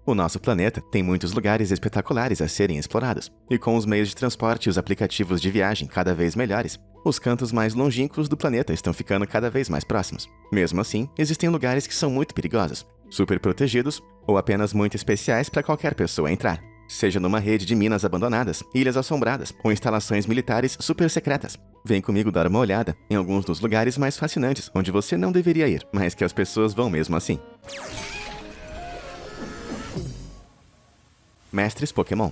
O nosso planeta tem muitos lugares espetaculares a serem explorados, e com os meios de transporte e os aplicativos de viagem cada vez melhores, os cantos mais longínquos do planeta estão ficando cada vez mais próximos. Mesmo assim, existem lugares que são muito perigosos, super protegidos ou apenas muito especiais para qualquer pessoa entrar. Seja numa rede de minas abandonadas, ilhas assombradas ou instalações militares super secretas. Vem comigo dar uma olhada em alguns dos lugares mais fascinantes onde você não deveria ir, mas que as pessoas vão mesmo assim. Mestres Pokémon.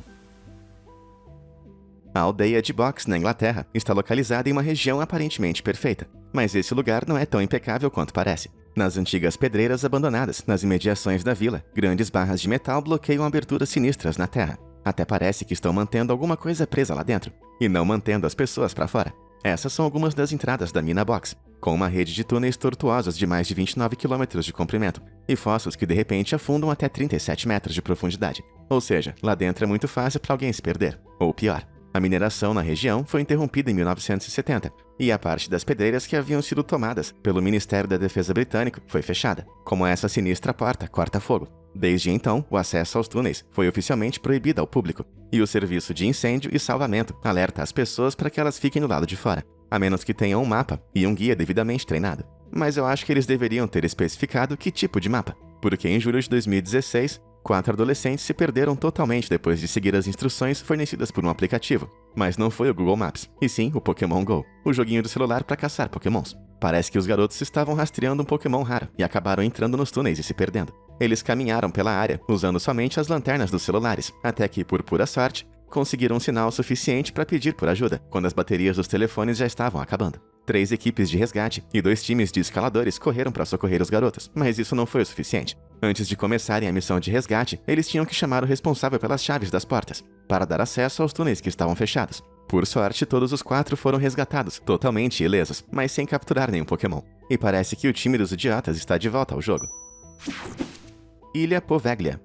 A aldeia de Box, na Inglaterra, está localizada em uma região aparentemente perfeita, mas esse lugar não é tão impecável quanto parece. Nas antigas pedreiras abandonadas, nas imediações da vila, grandes barras de metal bloqueiam aberturas sinistras na terra. Até parece que estão mantendo alguma coisa presa lá dentro, e não mantendo as pessoas para fora. Essas são algumas das entradas da mina Box, com uma rede de túneis tortuosos de mais de 29 km de comprimento, e fossos que de repente afundam até 37 metros de profundidade. Ou seja, lá dentro é muito fácil para alguém se perder. Ou pior, a mineração na região foi interrompida em 1970, e a parte das pedreiras que haviam sido tomadas pelo Ministério da Defesa britânico foi fechada, como essa sinistra porta corta-fogo. Desde então, o acesso aos túneis foi oficialmente proibido ao público, e o serviço de incêndio e salvamento alerta as pessoas para que elas fiquem do lado de fora, a menos que tenham um mapa e um guia devidamente treinado. Mas eu acho que eles deveriam ter especificado que tipo de mapa, porque em julho de 2016, 4 adolescentes se perderam totalmente depois de seguir as instruções fornecidas por um aplicativo. Mas não foi o Google Maps, e sim o Pokémon GO, o joguinho do celular para caçar Pokémons. Parece que os garotos estavam rastreando um Pokémon raro e acabaram entrando nos túneis e se perdendo. Eles caminharam pela área, usando somente as lanternas dos celulares, até que, por pura sorte, conseguiram um sinal suficiente para pedir por ajuda, quando as baterias dos telefones já estavam acabando. 3 equipes de resgate e 2 times de escaladores correram para socorrer os garotos, mas isso não foi o suficiente. Antes de começarem a missão de resgate, eles tinham que chamar o responsável pelas chaves das portas, para dar acesso aos túneis que estavam fechados. Por sorte, todos os 4 foram resgatados, totalmente ilesos, mas sem capturar nenhum Pokémon. E parece que o time dos idiotas está de volta ao jogo. Ilha Poveglia.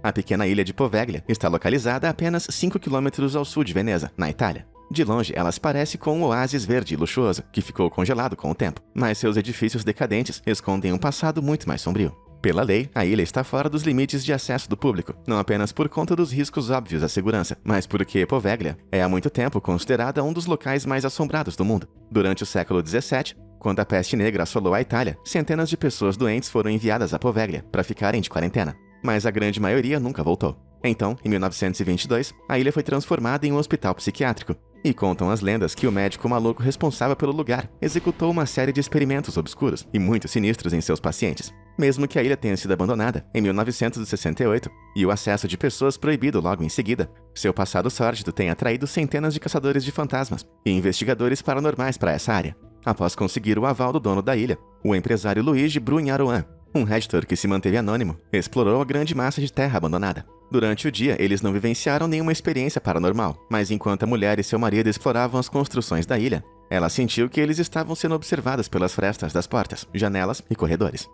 A pequena ilha de Poveglia está localizada a apenas 5 km ao sul de Veneza, na Itália. De longe, ela se parece com um oásis verde e luxuoso, que ficou congelado com o tempo, mas seus edifícios decadentes escondem um passado muito mais sombrio. Pela lei, a ilha está fora dos limites de acesso do público, não apenas por conta dos riscos óbvios à segurança, mas porque Poveglia é há muito tempo considerada um dos locais mais assombrados do mundo. Durante o século XVII, quando a peste negra assolou a Itália, centenas de pessoas doentes foram enviadas a Poveglia para ficarem de quarentena, mas a grande maioria nunca voltou. Então, em 1922, a ilha foi transformada em um hospital psiquiátrico, e contam as lendas que o médico maluco responsável pelo lugar executou uma série de experimentos obscuros e muito sinistros em seus pacientes. Mesmo que a ilha tenha sido abandonada em 1968 e o acesso de pessoas proibido logo em seguida, seu passado sórdido tem atraído centenas de caçadores de fantasmas e investigadores paranormais para essa área. Após conseguir o aval do dono da ilha, o empresário Luigi Brugnaroan, um redditor que se manteve anônimo, explorou a grande massa de terra abandonada. Durante o dia, eles não vivenciaram nenhuma experiência paranormal, mas enquanto a mulher e seu marido exploravam as construções da ilha, ela sentiu que eles estavam sendo observados pelas frestas das portas, janelas e corredores.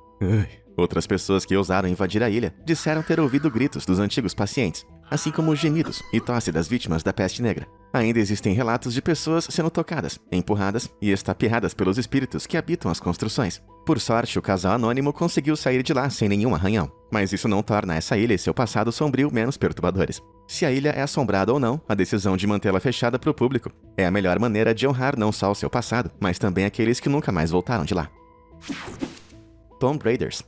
Outras pessoas que ousaram invadir a ilha disseram ter ouvido gritos dos antigos pacientes, assim como gemidos e tosse das vítimas da peste negra. Ainda existem relatos de pessoas sendo tocadas, empurradas e estapeadas pelos espíritos que habitam as construções. Por sorte, o casal anônimo conseguiu sair de lá sem nenhum arranhão, mas isso não torna essa ilha e seu passado sombrio menos perturbadores. Se a ilha é assombrada ou não, a decisão de mantê-la fechada para o público é a melhor maneira de honrar não só o seu passado, mas também aqueles que nunca mais voltaram de lá. Tomb Raiders.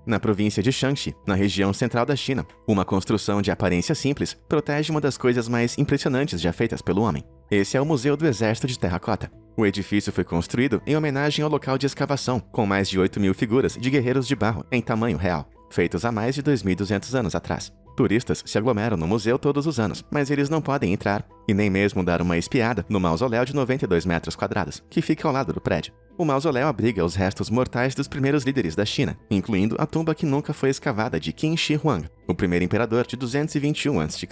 Na província de Shanxi, na região central da China, uma construção de aparência simples protege uma das coisas mais impressionantes já feitas pelo homem. Esse é o Museu do Exército de Terracota. O edifício foi construído em homenagem ao local de escavação, com mais de 8.000 figuras de guerreiros de barro em tamanho real, feitos há mais de 2.200 anos atrás. Turistas se aglomeram no museu todos os anos, mas eles não podem entrar e nem mesmo dar uma espiada no mausoléu de 92 metros quadrados, que fica ao lado do prédio. O mausoléu abriga os restos mortais dos primeiros líderes da China, incluindo a tumba que nunca foi escavada de Qin Shi Huang, o primeiro imperador de 221 a.C.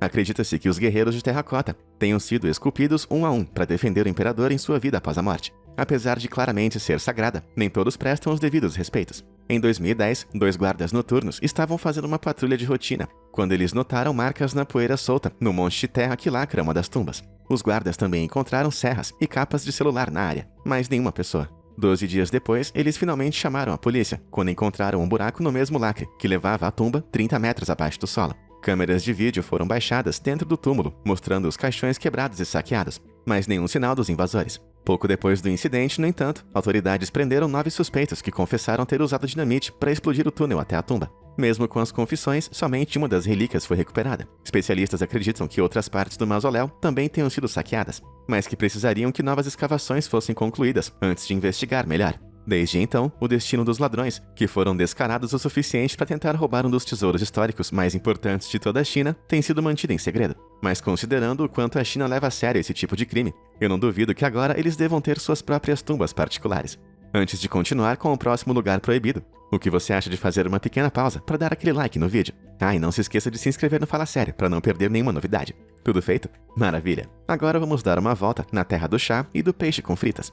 Acredita-se que os guerreiros de terracota tenham sido esculpidos um a um para defender o imperador em sua vida após a morte. Apesar de claramente ser sagrada, nem todos prestam os devidos respeitos. Em 2010, 2 guardas noturnos estavam fazendo uma patrulha de rotina, quando eles notaram marcas na poeira solta no monte de terra que lacra uma das tumbas. Os guardas também encontraram serras e capas de celular na área, mas nenhuma pessoa. 12 dias depois, eles finalmente chamaram a polícia, quando encontraram um buraco no mesmo lacre, que levava à tumba 30 metros abaixo do solo. Câmeras de vídeo foram baixadas dentro do túmulo, mostrando os caixões quebrados e saqueados, mas nenhum sinal dos invasores. Pouco depois do incidente, no entanto, autoridades prenderam 9 suspeitos que confessaram ter usado dinamite para explodir o túnel até a tumba. Mesmo com as confissões, somente uma das relíquias foi recuperada. Especialistas acreditam que outras partes do mausoléu também tenham sido saqueadas, mas que precisariam que novas escavações fossem concluídas antes de investigar melhor. Desde então, o destino dos ladrões, que foram descarados o suficiente para tentar roubar um dos tesouros históricos mais importantes de toda a China, tem sido mantido em segredo. Mas considerando o quanto a China leva a sério esse tipo de crime, eu não duvido que agora eles devam ter suas próprias tumbas particulares. Antes de continuar com o próximo lugar proibido, o que você acha de fazer uma pequena pausa para dar aquele like no vídeo? Ah, e não se esqueça de se inscrever no Fala Sério para não perder nenhuma novidade. Tudo feito? Maravilha! Agora vamos dar uma volta na terra do chá e do peixe com fritas.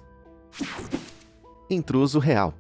Intruso real.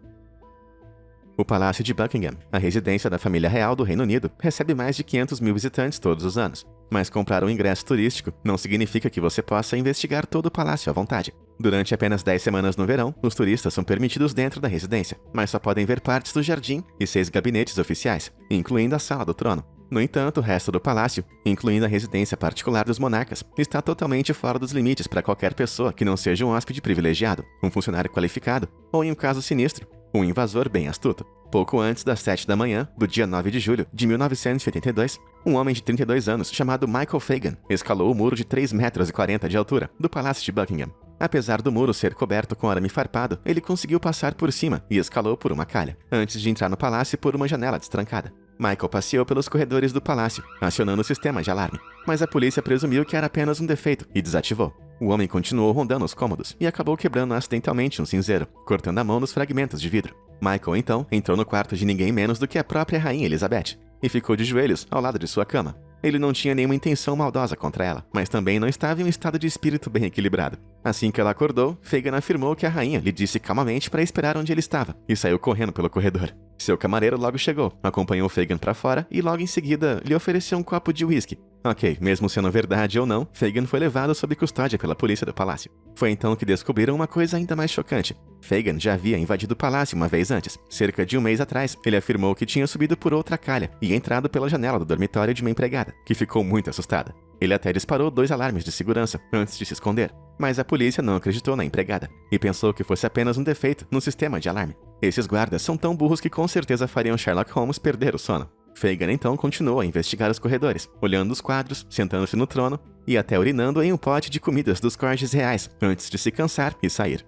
O Palácio de Buckingham, a residência da família real do Reino Unido, recebe mais de 500 mil visitantes todos os anos. Mas comprar um ingresso turístico não significa que você possa investigar todo o palácio à vontade. Durante apenas 10 semanas no verão, os turistas são permitidos dentro da residência, mas só podem ver partes do jardim e 6 gabinetes oficiais, incluindo a Sala do Trono. No entanto, o resto do palácio, incluindo a residência particular dos monarcas, está totalmente fora dos limites para qualquer pessoa que não seja um hóspede privilegiado, um funcionário qualificado ou, em um caso sinistro, um invasor bem astuto. Pouco antes das 7 da manhã, do dia 9 de julho de 1982, um homem de 32 anos chamado Michael Fagan escalou o muro de 3,40 metros de altura do Palácio de Buckingham. Apesar do muro ser coberto com arame farpado, ele conseguiu passar por cima e escalou por uma calha, antes de entrar no palácio por uma janela destrancada. Michael passeou pelos corredores do palácio, acionando o sistema de alarme, mas a polícia presumiu que era apenas um defeito e desativou. O homem continuou rondando os cômodos e acabou quebrando acidentalmente um cinzeiro, cortando a mão nos fragmentos de vidro. Michael, então, entrou no quarto de ninguém menos do que a própria Rainha Elizabeth e ficou de joelhos ao lado de sua cama. Ele não tinha nenhuma intenção maldosa contra ela, mas também não estava em um estado de espírito bem equilibrado. Assim que ela acordou, Fagan afirmou que a rainha lhe disse calmamente para esperar onde ele estava e saiu correndo pelo corredor. Seu camareiro logo chegou, acompanhou Fagan para fora e logo em seguida lhe ofereceu um copo de uísque. Ok, mesmo sendo verdade ou não, Fagan foi levado sob custódia pela polícia do palácio. Foi então que descobriram uma coisa ainda mais chocante. Fagan já havia invadido o palácio uma vez antes. Cerca de um mês atrás, ele afirmou que tinha subido por outra calha e entrado pela janela do dormitório de uma empregada, que ficou muito assustada. Ele até disparou 2 alarmes de segurança antes de se esconder, mas a polícia não acreditou na empregada e pensou que fosse apenas um defeito no sistema de alarme. Esses guardas são tão burros que com certeza fariam Sherlock Holmes perder o sono. Fagan então continuou a investigar os corredores, olhando os quadros, sentando-se no trono e até urinando em um pote de comidas dos corges reais antes de se cansar e sair.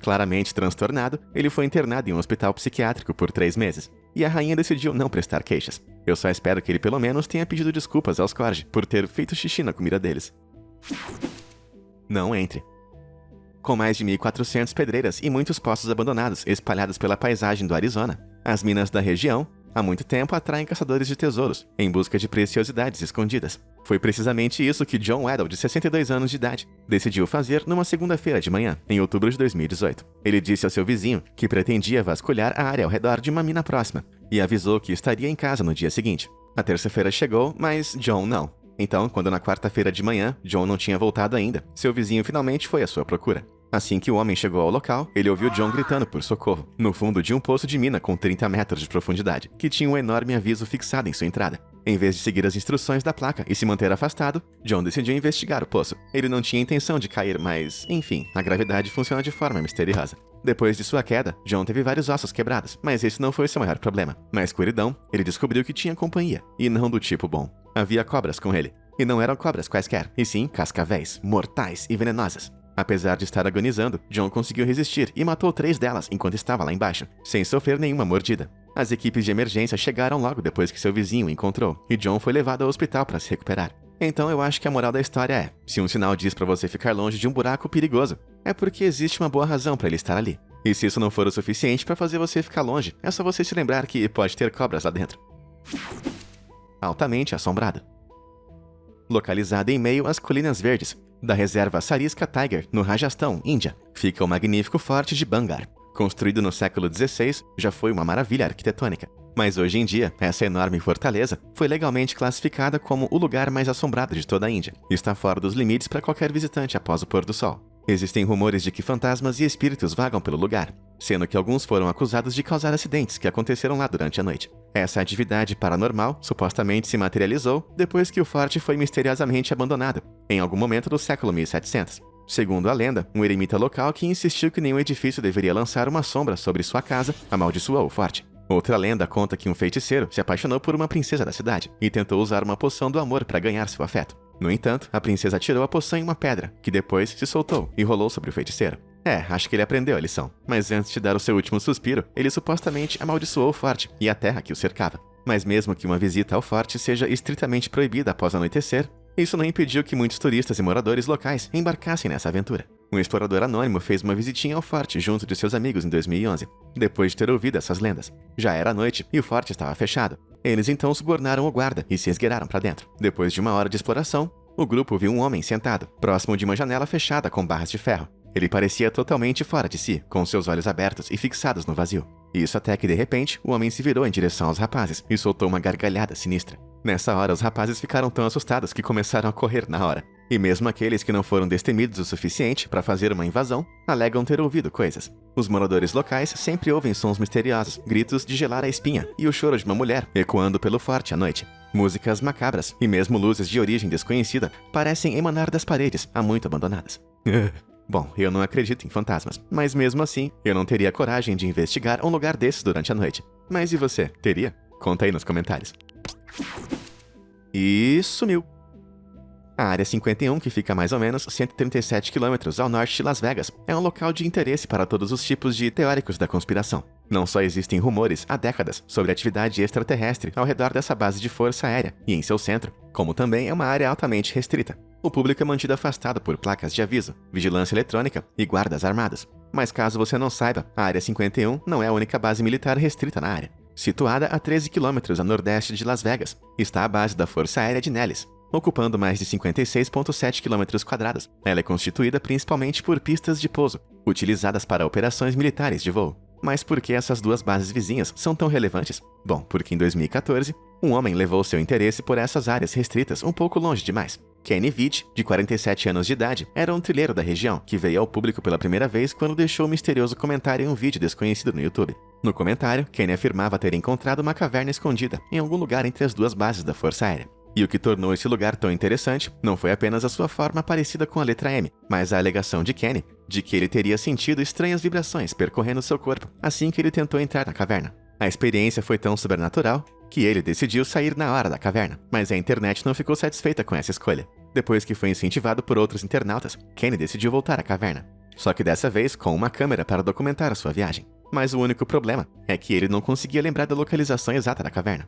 Claramente transtornado, ele foi internado em um hospital psiquiátrico por 3 meses, e a rainha decidiu não prestar queixas. Eu só espero que ele pelo menos tenha pedido desculpas aos corgi por ter feito xixi na comida deles. Não entre. Com mais de 1.400 pedreiras e muitos poços abandonados espalhados pela paisagem do Arizona, as minas da região há muito tempo atraem caçadores de tesouros em busca de preciosidades escondidas. Foi precisamente isso que John Weddell, de 62 anos de idade, decidiu fazer numa segunda-feira de manhã, em outubro de 2018. Ele disse ao seu vizinho que pretendia vasculhar a área ao redor de uma mina próxima e avisou que estaria em casa no dia seguinte. A terça-feira chegou, mas John não. Então, quando na quarta-feira de manhã John não tinha voltado ainda, seu vizinho finalmente foi à sua procura. Assim que o homem chegou ao local, ele ouviu John gritando por socorro, no fundo de um poço de mina com 30 metros de profundidade, que tinha um enorme aviso fixado em sua entrada. Em vez de seguir as instruções da placa e se manter afastado, John decidiu investigar o poço. Ele não tinha intenção de cair, mas, enfim, a gravidade funciona de forma misteriosa. Depois de sua queda, John teve vários ossos quebrados, mas esse não foi seu maior problema. Na escuridão, ele descobriu que tinha companhia, e não do tipo bom. Havia cobras com ele. E não eram cobras quaisquer, e sim cascavéis, mortais e venenosas. Apesar de estar agonizando, John conseguiu resistir e matou 3 delas enquanto estava lá embaixo, sem sofrer nenhuma mordida. As equipes de emergência chegaram logo depois que seu vizinho o encontrou, e John foi levado ao hospital para se recuperar. Então eu acho que a moral da história é, se um sinal diz para você ficar longe de um buraco perigoso, é porque existe uma boa razão para ele estar ali. E se isso não for o suficiente para fazer você ficar longe, é só você se lembrar que pode ter cobras lá dentro. Altamente assombrado. Localizada em meio às Colinas Verdes, da reserva Sariska Tiger, no Rajastão, Índia, fica o magnífico Forte de Bangar. Construído no século XVI, já foi uma maravilha arquitetônica. Mas hoje em dia, essa enorme fortaleza foi legalmente classificada como o lugar mais assombrado de toda a Índia e está fora dos limites para qualquer visitante após o pôr do sol. Existem rumores de que fantasmas e espíritos vagam pelo lugar, sendo que alguns foram acusados de causar acidentes que aconteceram lá durante a noite. Essa atividade paranormal supostamente se materializou depois que o forte foi misteriosamente abandonado, em algum momento do século 1700. Segundo a lenda, um eremita local que insistiu que nenhum edifício deveria lançar uma sombra sobre sua casa amaldiçoou o forte. Outra lenda conta que um feiticeiro se apaixonou por uma princesa da cidade e tentou usar uma poção do amor para ganhar seu afeto. No entanto, a princesa atirou a poção em uma pedra, que depois se soltou e rolou sobre o feiticeiro. Acho que ele aprendeu a lição. Mas antes de dar o seu último suspiro, ele supostamente amaldiçoou o forte e a terra que o cercava. Mas mesmo que uma visita ao forte seja estritamente proibida após anoitecer, isso não impediu que muitos turistas e moradores locais embarcassem nessa aventura. Um explorador anônimo fez uma visitinha ao forte junto de seus amigos em 2011, depois de ter ouvido essas lendas. Já era noite e o forte estava fechado. Eles então subornaram o guarda e se esgueiraram para dentro. Depois de uma hora de exploração, o grupo viu um homem sentado, próximo de uma janela fechada com barras de ferro. Ele parecia totalmente fora de si, com seus olhos abertos e fixados no vazio. Isso até que, de repente, o homem se virou em direção aos rapazes e soltou uma gargalhada sinistra. Nessa hora, os rapazes ficaram tão assustados que começaram a correr na hora. E mesmo aqueles que não foram destemidos o suficiente para fazer uma invasão, alegam ter ouvido coisas. Os moradores locais sempre ouvem sons misteriosos, gritos de gelar a espinha e o choro de uma mulher ecoando pelo forte à noite. Músicas macabras e mesmo luzes de origem desconhecida parecem emanar das paredes há muito abandonadas. Bom, eu não acredito em fantasmas, mas mesmo assim, eu não teria coragem de investigar um lugar desses durante a noite. Mas e você, teria? Conta aí nos comentários. E sumiu. A Área 51, que fica a mais ou menos 137 km ao norte de Las Vegas, é um local de interesse para todos os tipos de teóricos da conspiração. Não só existem rumores há décadas sobre atividade extraterrestre ao redor dessa base de força aérea e em seu centro, como também é uma área altamente restrita. O público é mantido afastado por placas de aviso, vigilância eletrônica e guardas armados. Mas caso você não saiba, a Área 51 não é a única base militar restrita na área. Situada a 13 km a nordeste de Las Vegas, está a base da Força Aérea de Nellis, ocupando mais de 56,7 km². Ela é constituída principalmente por pistas de pouso, utilizadas para operações militares de voo. Mas por que essas duas bases vizinhas são tão relevantes? Bom, porque em 2014, um homem levou seu interesse por essas áreas restritas um pouco longe demais. Kenny Vitt, de 47 anos de idade, era um trilheiro da região que veio ao público pela primeira vez quando deixou um misterioso comentário em um vídeo desconhecido no YouTube. No comentário, Kenny afirmava ter encontrado uma caverna escondida em algum lugar entre as duas bases da Força Aérea. E o que tornou esse lugar tão interessante não foi apenas a sua forma parecida com a letra M, mas a alegação de Kenny de que ele teria sentido estranhas vibrações percorrendo seu corpo assim que ele tentou entrar na caverna. A experiência foi tão sobrenatural que ele decidiu sair na hora da caverna, mas a internet não ficou satisfeita com essa escolha. Depois que foi incentivado por outros internautas, Kenny decidiu voltar à caverna. Só que dessa vez com uma câmera para documentar a sua viagem. Mas o único problema é que ele não conseguia lembrar da localização exata da caverna.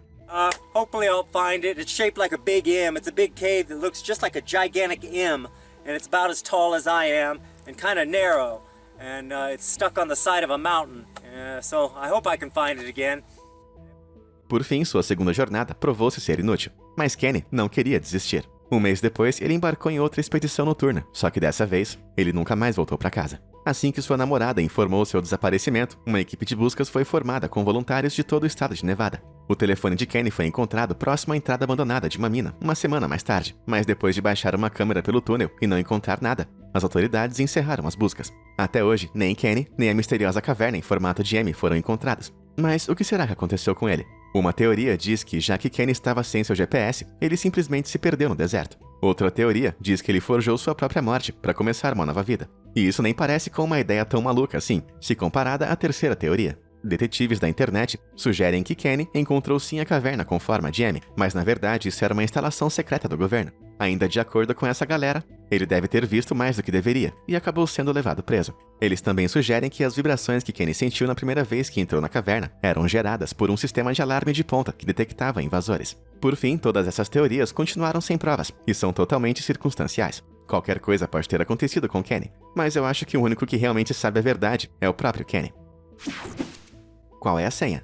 Hopefully I'll find it. It's shaped like a big M. It's a big cave that looks just like a gigantic M. And it's about as tall as I am and kind of narrow. And it's stuck on the side of a mountain. So I hope I can find it again. Por fim, sua segunda jornada provou-se ser inútil. Mas Kenny não queria desistir. Um mês depois, ele embarcou em outra expedição noturna, só que dessa vez, ele nunca mais voltou para casa. Assim que sua namorada informou seu desaparecimento, uma equipe de buscas foi formada com voluntários de todo o estado de Nevada. O telefone de Kenny foi encontrado próximo à entrada abandonada de uma mina, uma semana mais tarde, mas depois de baixar uma câmera pelo túnel e não encontrar nada, as autoridades encerraram as buscas. Até hoje, nem Kenny, nem a misteriosa caverna em formato de M foram encontrados. Mas o que será que aconteceu com ele? Uma teoria diz que, já que Kenny estava sem seu GPS, ele simplesmente se perdeu no deserto. Outra teoria diz que ele forjou sua própria morte para começar uma nova vida. E isso nem parece com uma ideia tão maluca assim, se comparada à terceira teoria. Detetives da internet sugerem que Kenny encontrou sim a caverna com forma de M, mas na verdade isso era uma instalação secreta do governo. Ainda de acordo com essa galera, ele deve ter visto mais do que deveria e acabou sendo levado preso. Eles também sugerem que as vibrações que Kenny sentiu na primeira vez que entrou na caverna eram geradas por um sistema de alarme de ponta que detectava invasores. Por fim, todas essas teorias continuaram sem provas e são totalmente circunstanciais. Qualquer coisa pode ter acontecido com Kenny, mas eu acho que o único que realmente sabe a verdade é o próprio Kenny. Qual é a senha?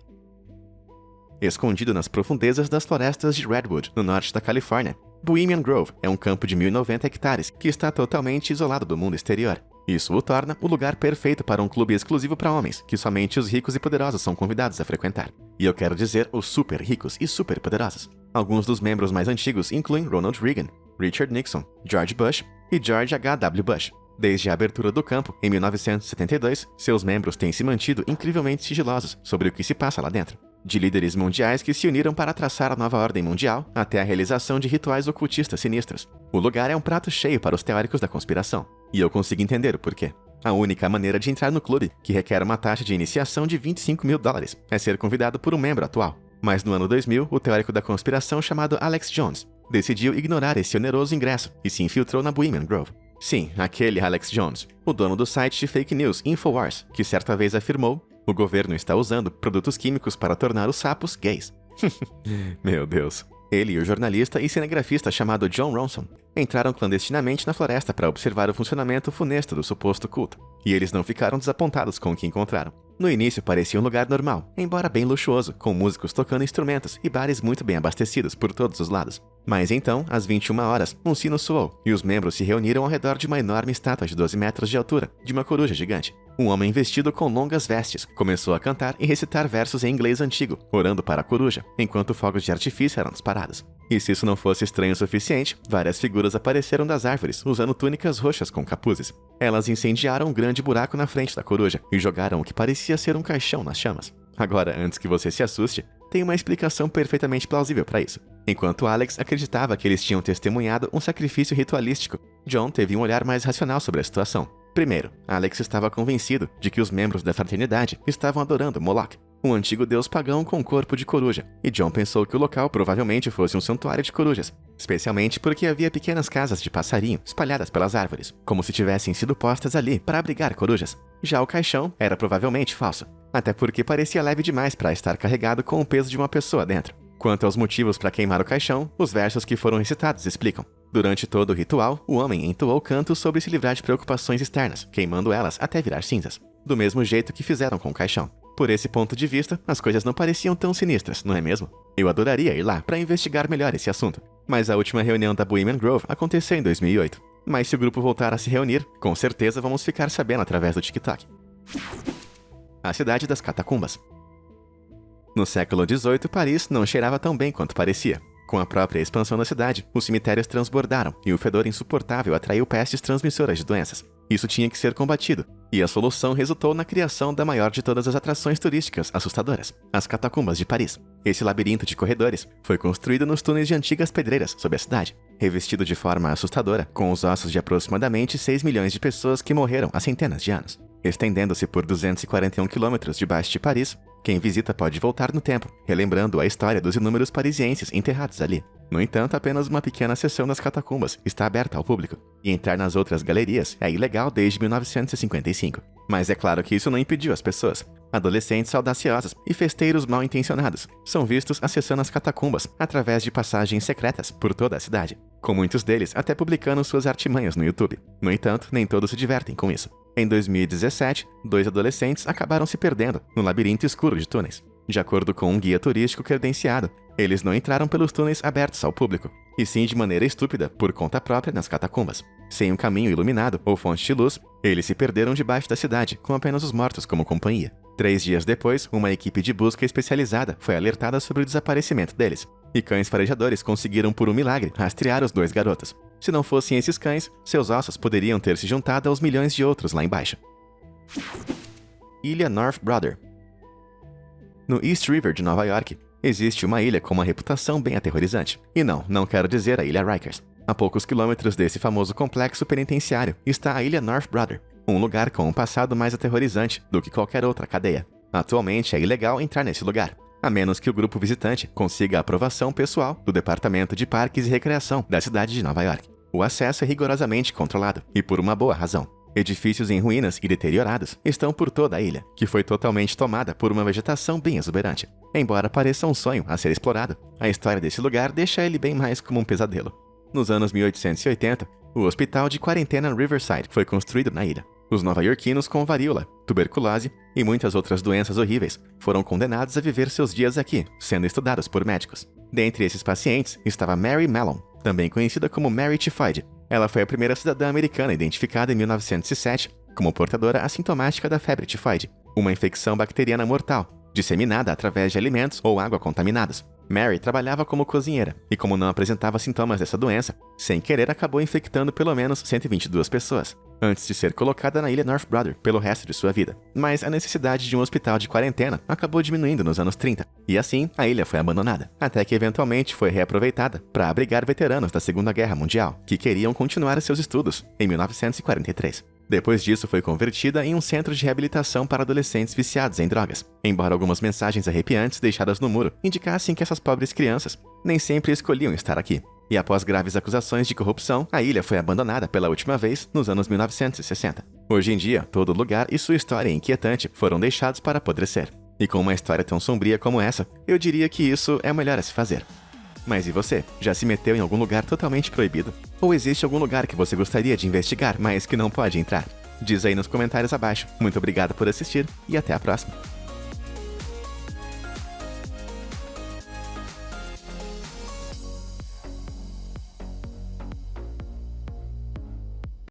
Escondido nas profundezas das florestas de Redwood, no norte da Califórnia, Bohemian Grove é um campo de 1.090 hectares que está totalmente isolado do mundo exterior. Isso o torna o lugar perfeito para um clube exclusivo para homens, que somente os ricos e poderosos são convidados a frequentar. E eu quero dizer os super ricos e super poderosos. Alguns dos membros mais antigos incluem Ronald Reagan, Richard Nixon, George Bush e George H.W. Bush. Desde a abertura do campo, em 1972, seus membros têm se mantido incrivelmente sigilosos sobre o que se passa lá dentro. De líderes mundiais que se uniram para traçar a nova ordem mundial até a realização de rituais ocultistas sinistros. O lugar é um prato cheio para os teóricos da conspiração. E eu consigo entender o porquê. A única maneira de entrar no clube, que requer uma taxa de iniciação de $25 mil, é ser convidado por um membro atual. Mas no ano 2000, o teórico da conspiração chamado Alex Jones decidiu ignorar esse oneroso ingresso e se infiltrou na Bohemian Grove. Sim, aquele Alex Jones, o dono do site de fake news Infowars, que certa vez afirmou: o governo está usando produtos químicos para tornar os sapos gays. Meu Deus. Ele e o jornalista e cinegrafista chamado John Ronson entraram clandestinamente na floresta para observar o funcionamento funesto do suposto culto. E eles não ficaram desapontados com o que encontraram. No início parecia um lugar normal, embora bem luxuoso, com músicos tocando instrumentos e bares muito bem abastecidos por todos os lados. Mas então, às 21 horas, um sino soou e os membros se reuniram ao redor de uma enorme estátua de 12 metros de altura, de uma coruja gigante. Um homem vestido com longas vestes começou a cantar e recitar versos em inglês antigo, orando para a coruja, enquanto fogos de artifício eram disparados. E se isso não fosse estranho o suficiente, várias figuras apareceram das árvores, usando túnicas roxas com capuzes. Elas incendiaram um grande buraco na frente da coruja e jogaram o que parecia ser um caixão nas chamas. Agora, antes que você se assuste, tem uma explicação perfeitamente plausível para isso. Enquanto Alex acreditava que eles tinham testemunhado um sacrifício ritualístico, John teve um olhar mais racional sobre a situação. Primeiro, Alex estava convencido de que os membros da fraternidade estavam adorando Moloch, um antigo deus pagão com corpo de coruja, e John pensou que o local provavelmente fosse um santuário de corujas, especialmente porque havia pequenas casas de passarinho espalhadas pelas árvores, como se tivessem sido postas ali para abrigar corujas. Já o caixão era provavelmente falso, até porque parecia leve demais para estar carregado com o peso de uma pessoa dentro. Quanto aos motivos para queimar o caixão, os versos que foram recitados explicam. Durante todo o ritual, o homem entoou cantos sobre se livrar de preocupações externas, queimando elas até virar cinzas, do mesmo jeito que fizeram com o caixão. Por esse ponto de vista, as coisas não pareciam tão sinistras, não é mesmo? Eu adoraria ir lá para investigar melhor esse assunto. Mas a última reunião da Bohemian Grove aconteceu em 2008. Mas se o grupo voltar a se reunir, com certeza vamos ficar sabendo através do TikTok. A cidade das catacumbas. No século XVIII, Paris não cheirava tão bem quanto parecia. Com a própria expansão da cidade, os cemitérios transbordaram e o fedor insuportável atraiu pestes transmissoras de doenças. Isso tinha que ser combatido, e a solução resultou na criação da maior de todas as atrações turísticas assustadoras, as catacumbas de Paris. Esse labirinto de corredores foi construído nos túneis de antigas pedreiras sob a cidade, revestido de forma assustadora, com os ossos de aproximadamente 6 milhões de pessoas que morreram há centenas de anos. Estendendo-se por 241 quilômetros debaixo de Paris, quem visita pode voltar no tempo, relembrando a história dos inúmeros parisienses enterrados ali. No entanto, apenas uma pequena seção das catacumbas está aberta ao público, e entrar nas outras galerias é ilegal desde 1955. Mas é claro que isso não impediu as pessoas. Adolescentes audaciosos e festeiros mal intencionados são vistos acessando as catacumbas através de passagens secretas por toda a cidade, com muitos deles até publicando suas artimanhas no YouTube. No entanto, nem todos se divertem com isso. Em 2017, 2 adolescentes acabaram se perdendo no labirinto escuro de túneis. De acordo com um guia turístico credenciado, eles não entraram pelos túneis abertos ao público, e sim de maneira estúpida, por conta própria nas catacumbas. Sem um caminho iluminado ou fonte de luz, eles se perderam debaixo da cidade, com apenas os mortos como companhia. 3 dias depois, uma equipe de busca especializada foi alertada sobre o desaparecimento deles, e cães farejadores conseguiram por um milagre rastrear os 2 garotos. Se não fossem esses cães, seus ossos poderiam ter se juntado aos milhões de outros lá embaixo. Ilha North Brother. No East River de Nova York, existe uma ilha com uma reputação bem aterrorizante. E não quero dizer a Ilha Rikers. A poucos quilômetros desse famoso complexo penitenciário está a Ilha North Brother, um lugar com um passado mais aterrorizante do que qualquer outra cadeia. Atualmente é ilegal entrar nesse lugar, a menos que o grupo visitante consiga a aprovação pessoal do Departamento de Parques e Recreação da cidade de Nova York. O acesso é rigorosamente controlado, e por uma boa razão. Edifícios em ruínas e deteriorados estão por toda a ilha, que foi totalmente tomada por uma vegetação bem exuberante. Embora pareça um sonho a ser explorado, a história desse lugar deixa ele bem mais como um pesadelo. Nos anos 1880, o Hospital de Quarentena Riverside foi construído na ilha. Os nova-iorquinos com varíola, tuberculose e muitas outras doenças horríveis foram condenados a viver seus dias aqui, sendo estudados por médicos. Dentre esses pacientes estava Mary Mallon, também conhecida como Mary Typhoid. Ela foi a primeira cidadã americana identificada em 1907 como portadora assintomática da febre tifoide, uma infecção bacteriana mortal, disseminada através de alimentos ou água contaminados. Mary trabalhava como cozinheira e, como não apresentava sintomas dessa doença, sem querer acabou infectando pelo menos 122 pessoas. antes de ser colocada na ilha North Brother pelo resto de sua vida. Mas a necessidade de um hospital de quarentena acabou diminuindo nos anos 30, e assim a ilha foi abandonada, até que eventualmente foi reaproveitada para abrigar veteranos da Segunda Guerra Mundial, que queriam continuar seus estudos, em 1943. Depois disso, foi convertida em um centro de reabilitação para adolescentes viciados em drogas, embora algumas mensagens arrepiantes deixadas no muro indicassem que essas pobres crianças nem sempre escolhiam estar aqui. E após graves acusações de corrupção, a ilha foi abandonada pela última vez nos anos 1960. Hoje em dia, todo lugar e sua história inquietante foram deixados para apodrecer. E com uma história tão sombria como essa, eu diria que isso é o melhor a se fazer. Mas e você? Já se meteu em algum lugar totalmente proibido? Ou existe algum lugar que você gostaria de investigar, mas que não pode entrar? Diz aí nos comentários abaixo. Muito obrigado por assistir e até a próxima!